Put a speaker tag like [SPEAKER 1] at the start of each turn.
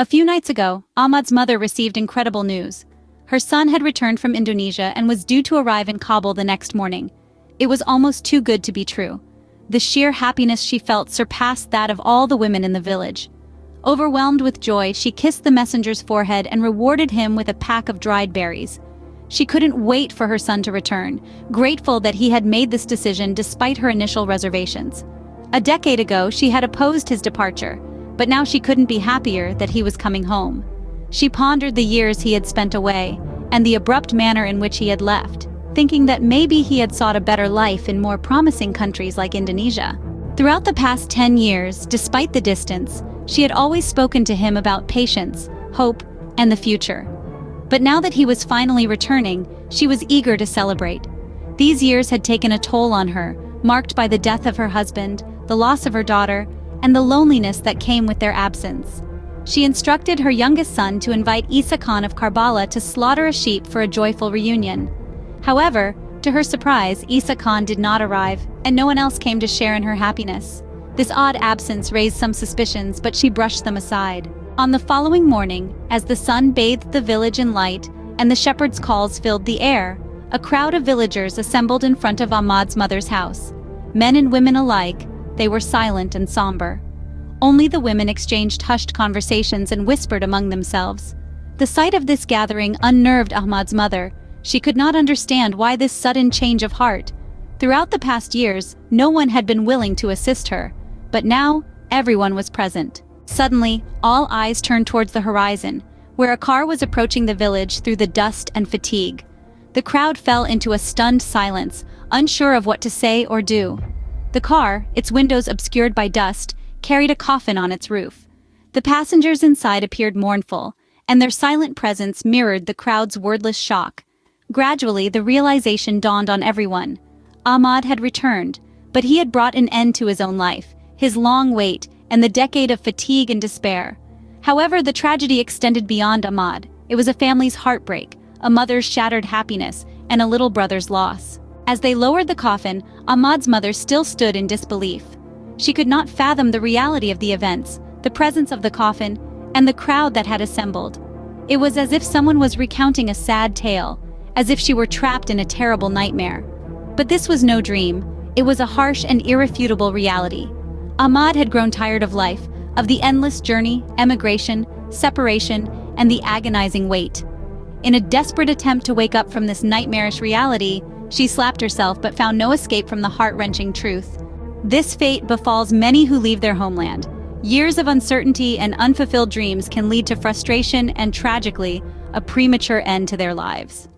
[SPEAKER 1] A few nights ago, Ahmad's mother received incredible news. Her son had returned from Indonesia and was due to arrive in Kabul the next morning. It was almost too good to be true. The sheer happiness she felt surpassed that of all the women in the village. Overwhelmed with joy, she kissed the messenger's forehead and rewarded him with a pack of dried berries. She couldn't wait for her son to return, grateful that he had made this decision despite her initial reservations. A decade ago, she had opposed his departure, but now she couldn't be happier that he was coming home. She pondered the years he had spent away, and the abrupt manner in which he had left, thinking that maybe he had sought a better life in more promising countries like Indonesia. Throughout the past 10 years, despite the distance, she had always spoken to him about patience, hope, and the future. But now that he was finally returning, she was eager to celebrate. These years had taken a toll on her, marked by the death of her husband, the loss of her daughter, and the loneliness that came with their absence. She instructed her youngest son to invite Isa Khan of Karbala to slaughter a sheep for a joyful reunion. However, to her surprise, Isa Khan did not arrive, and no one else came to share in her happiness. This odd absence raised some suspicions, but she brushed them aside. On the following morning, as the sun bathed the village in light and the shepherd's calls filled the air, a crowd of villagers assembled in front of Ahmad's mother's house. Men and women alike, they were silent and somber. Only the women exchanged hushed conversations and whispered among themselves. The sight of this gathering unnerved Ahmad's mother. She could not understand why this sudden change of heart. Throughout the past years, no one had been willing to assist her, but now everyone was present. Suddenly, all eyes turned towards the horizon, where a car was approaching the village through the dust and fatigue. The crowd fell into a stunned silence, unsure of what to say or do. The car, its windows obscured by dust, carried a coffin on its roof. The passengers inside appeared mournful, and their silent presence mirrored the crowd's wordless shock. Gradually, the realization dawned on everyone. Ahmad had returned, but he had brought an end to his own life, his long wait, and the decade of fatigue and despair. However, the tragedy extended beyond Ahmad. It was a family's heartbreak, a mother's shattered happiness, and a little brother's loss. As they lowered the coffin, Ahmad's mother still stood in disbelief. She could not fathom the reality of the events, the presence of the coffin, and the crowd that had assembled. It was as if someone was recounting a sad tale, as if she were trapped in a terrible nightmare. But this was no dream. It was a harsh and irrefutable reality. Ahmad had grown tired of life, of the endless journey, emigration, separation, and the agonizing wait. In a desperate attempt to wake up from this nightmarish reality, she slapped herself but found no escape from the heart-wrenching truth. This fate befalls many who leave their homeland. Years of uncertainty and unfulfilled dreams can lead to frustration and, tragically, a premature end to their lives.